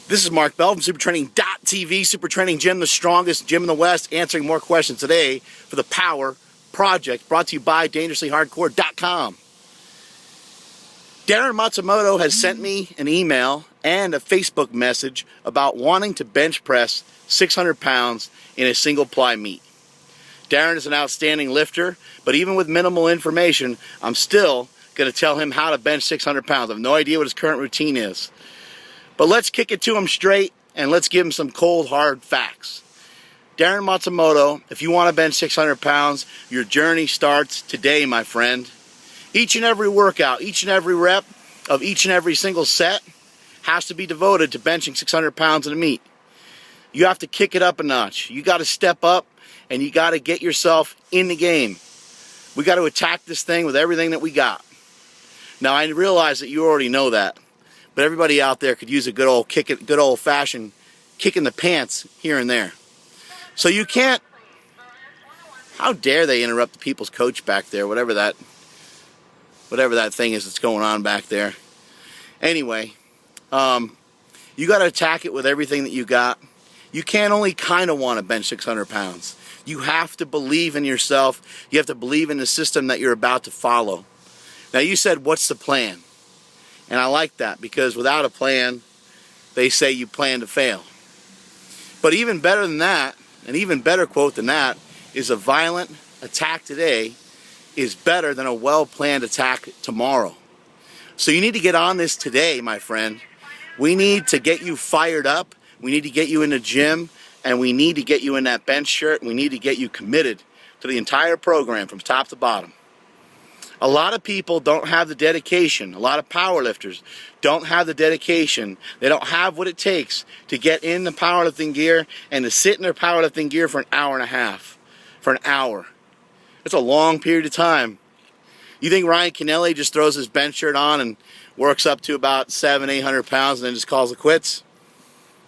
This is Mark Bell from SuperTraining.tv, Super Training Gym, the strongest gym in the West, answering more questions today for the Power Project, brought to you by DangerouslyHardcore.com. Darren Matsumoto has sent me an email and a Facebook message about wanting to bench press 600 pounds in a single ply meet. Darren is an outstanding lifter, but even with minimal information, I'm still going to tell him how to bench 600 pounds. I have no idea what his current routine is. But let's kick it to him straight and let's give him some cold, hard facts. Darren Matsumoto, if you want to bench 600 pounds, your journey starts today, my friend. Each and every workout, each and every rep of each and every single set has to be devoted to benching 600 pounds in a meet. You have to kick it up a notch. You got to step up and you got to get yourself in the game. We got to attack this thing with everything that we got. Now, I realize that you already know that. But everybody out there could use a good old-fashioned kick in the pants here and there. So you can't. How dare they interrupt the people's coach back there? Whatever that thing is that's going on back there. Anyway, you got to attack it with everything that you got. You can't only kind of want to bench 600 pounds. You have to believe in yourself. You have to believe in the system that you're about to follow. Now, you said, what's the plan? And I like that, because without a plan, they say you plan to fail. But even better than that, an even better quote than that, is a violent attack today is better than a well-planned attack tomorrow. So you need to get on this today, my friend. We need to get you fired up. We need to get you in the gym, and we need to get you in that bench shirt. We need to get you committed to the entire program from top to bottom. A lot of people don't have the dedication. A lot of powerlifters don't have the dedication. They don't have what it takes to get in the powerlifting gear and to sit in their powerlifting gear for an hour and a half. For an hour. That's a long period of time. You think Ryan Kennelly just throws his bench shirt on and works up to about 700-800 pounds and then just calls it quits?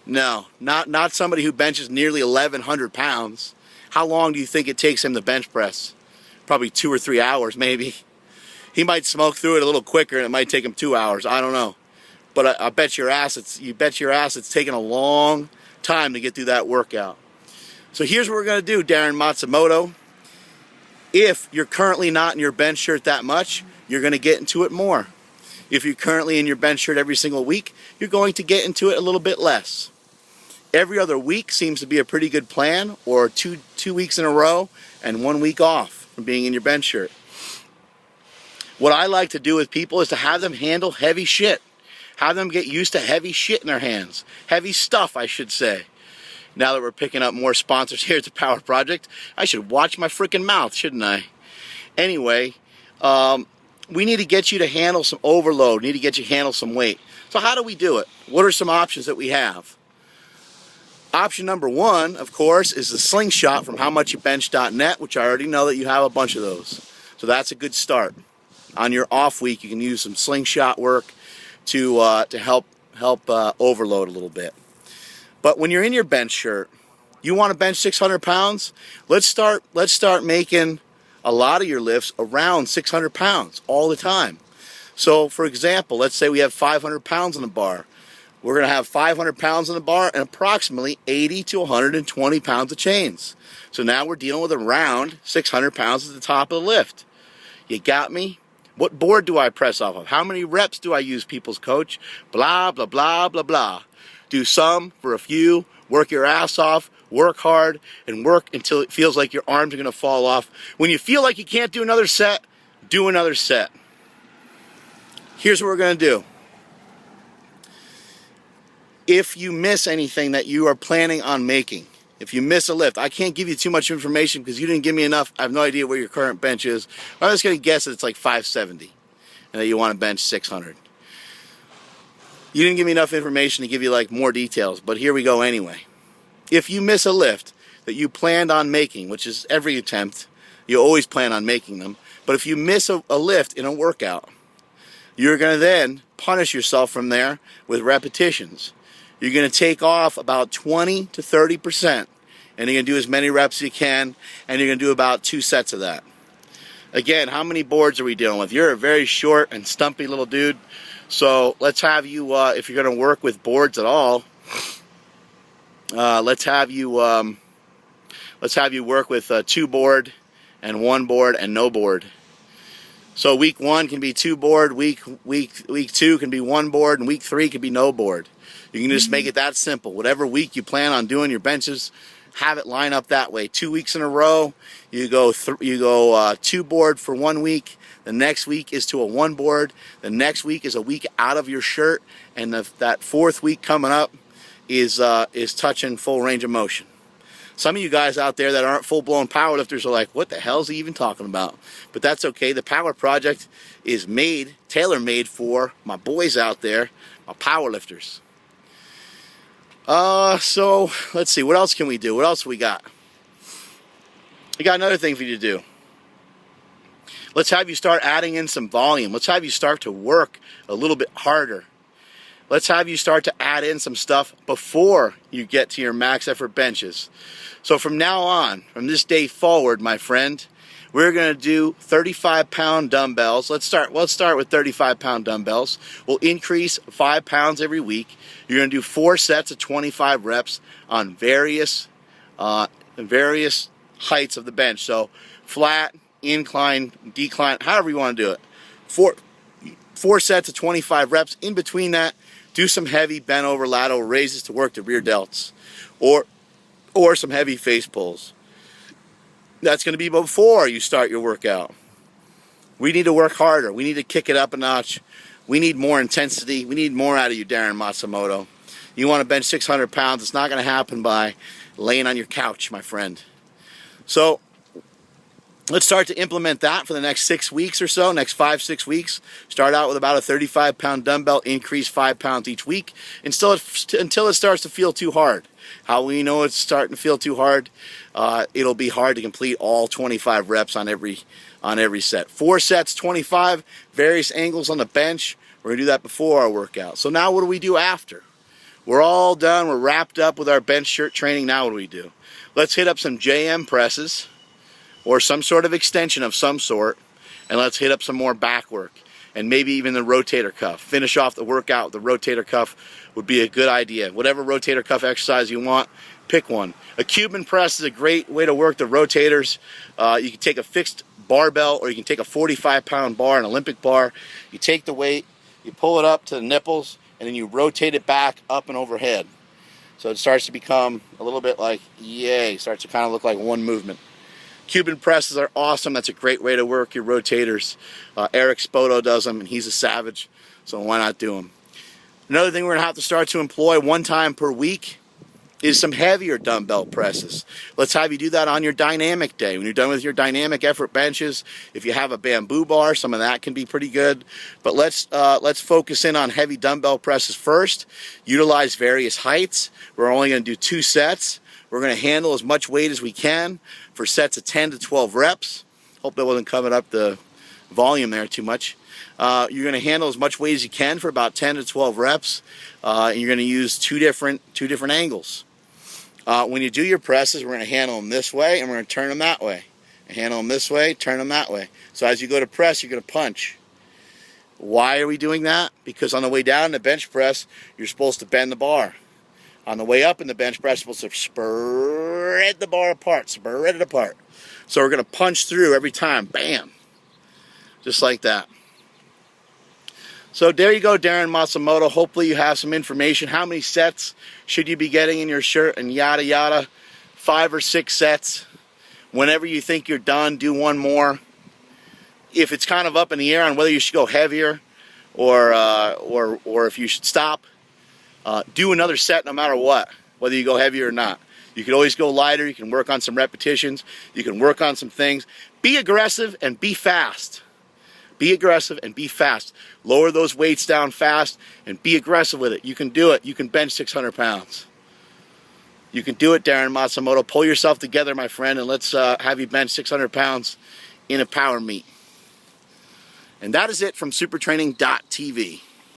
No, not somebody who benches nearly 1,100 pounds. How long do you think it takes him to bench press? Probably 2 or 3 hours, maybe. He might smoke through it a little quicker, and it might take him 2 hours. I don't know, but I bet your ass it's taking a long time to get through that workout. So here's what we're gonna do, Darren Matsumoto. If you're currently not in your bench shirt that much, you're gonna get into it more. If you're currently in your bench shirt every single week, you're going to get into it a little bit less. Every other week seems to be a pretty good plan, or two weeks in a row and 1 week off from being in your bench shirt. What I like to do with people is to have them handle heavy shit. Have them get used to heavy shit in their hands. Heavy stuff, I should say. Now that we're picking up more sponsors here at the Power Project, I should watch my freaking mouth, shouldn't I? Anyway, we need to get you to handle some overload. We need to get you to handle some weight. So how do we do it? What are some options that we have? Option number one, of course, is the slingshot from howmuchyoubench.net, which I already know that you have a bunch of those. So that's a good start. On your off week, you can use some slingshot work to help overload a little bit. But when you're in your bench shirt, you want to bench 600 pounds. Let's start making a lot of your lifts around 600 pounds all the time. So, for example, let's say we have 500 pounds on the bar. We're going to have 500 pounds on the bar and approximately 80 to 120 pounds of chains. So now we're dealing with around 600 pounds at the top of the lift. You got me? What board do I press off of? How many reps do I use, people's coach? Blah, blah, blah, blah, blah. Do some for a few, work your ass off, work hard, and work until it feels like your arms are going to fall off. When you feel like you can't do another set, do another set. Here's what we're going to do. If you miss anything that you are planning on making, if you miss a lift, I can't give you too much information because you didn't give me enough. I have no idea where your current bench is. I'm just going to guess that it's like 570 and that you want to bench 600. You didn't give me enough information to give you like more details, but here we go anyway. If you miss a lift that you planned on making, which is every attempt, you always plan on making them, but if you miss a lift in a workout, you're going to then punish yourself from there with repetitions. You're going to take off about 20 to 30%, and you're going to do as many reps as you can, and you're going to do about 2 sets of that. Again, how many boards are we dealing with? You're a very short and stumpy little dude, so let's have you, if you're going to work with boards at all, Let's have you work with 2 board and 1 board and no board. So week 1 can be 2 board, week 2 can be 1 board, and week 3 can be no board. You can just make it that simple. Whatever week you plan on doing your benches, have it line up that way. 2 weeks in a row, you go 2 board for 1 week. The next week is to a 1 board. The next week is a week out of your shirt, and that 4th week coming up is touching full range of motion. Some of you guys out there that aren't full-blown powerlifters are like, what the hell is he even talking about? But that's okay. The Power Project is tailor-made for my boys out there, my powerlifters. So let's see, what else can we do? What else we got? We got another thing for you to do. Let's have you start adding in some volume. Let's have you start to work a little bit harder. Let's have you start to add in some stuff before you get to your max effort benches. So from now on, from this day forward, my friend, we're going to do 35-pound dumbbells. Let's start with 35-pound dumbbells. We'll increase 5 pounds every week. You're going to do 4 sets of 25 reps on various heights of the bench. So flat, incline, decline, however you want to do it. 4 sets of 25 reps. In between that, do some heavy bent over lateral raises to work the rear delts, or some heavy face pulls. That's going to be before you start your workout. We need to work harder. We need to kick it up a notch. We need more intensity. We need more out of you, Darren Matsumoto. You want to bench 600 pounds. It's not going to happen by laying on your couch, my friend. So let's start to implement that for the next 6 weeks or so, next 5-6 weeks. Start out with about a 35-pound dumbbell, increase 5 pounds each week until it starts to feel too hard. How we know it's starting to feel too hard? It'll be hard to complete all 25 reps on every set. 4 sets, 25, various angles on the bench. We're going to do that before our workout. So now what do we do after? We're all done. We're wrapped up with our bench shirt training. Now what do we do? Let's hit up some JM presses, or some sort of extension of some sort, and let's hit up some more back work, and maybe even the rotator cuff. Finish off the workout with the rotator cuff would be a good idea. Whatever rotator cuff exercise you want, pick one. A Cuban press is a great way to work the rotators. You can take a fixed barbell, or you can take a 45-pound bar, an Olympic bar. You take the weight, you pull it up to the nipples, and then you rotate it back up and overhead. So it starts to become a little bit like, yay, starts to kind of look like one movement. Cuban presses are awesome. That's a great way to work your rotators. Eric Spoto does them, and he's a savage, so why not do them? Another thing we're going to have to start to employ 1 time per week is some heavier dumbbell presses. Let's have you do that on your dynamic day. When you're done with your dynamic effort benches, if you have a bamboo bar, some of that can be pretty good. But let's focus in on heavy dumbbell presses first. Utilize various heights. We're only going to do 2 sets. We're going to handle as much weight as we can for sets of 10 to 12 reps. Hope that wasn't coming up the volume there too much. You're going to handle as much weight as you can for about 10 to 12 reps. And you're going to use two different angles. When you do your presses, we're going to handle them this way, and we're going to turn them that way. Handle them this way, turn them that way. So as you go to press, you're going to punch. Why are we doing that? Because on the way down in the bench press, you're supposed to bend the bar. On the way up in the bench press, you're supposed to spread the bar apart, spread it apart. So we're going to punch through every time, bam, just like that. So there you go, Darren Matsumoto. Hopefully you have some information. How many sets should you be getting in your shirt, and yada yada. 5 or 6 sets. Whenever you think you're done, do 1 more. If it's kind of up in the air on whether you should go heavier or if you should stop, do another set no matter what, whether you go heavier or not. You can always go lighter. You can work on some repetitions. You can work on some things. Be aggressive and be fast. Be aggressive and be fast. Lower those weights down fast and be aggressive with it. You can do it. You can bench 600 pounds. You can do it, Darren Matsumoto. Pull yourself together, my friend, and let's have you bench 600 pounds in a power meet. And that is it from supertraining.tv.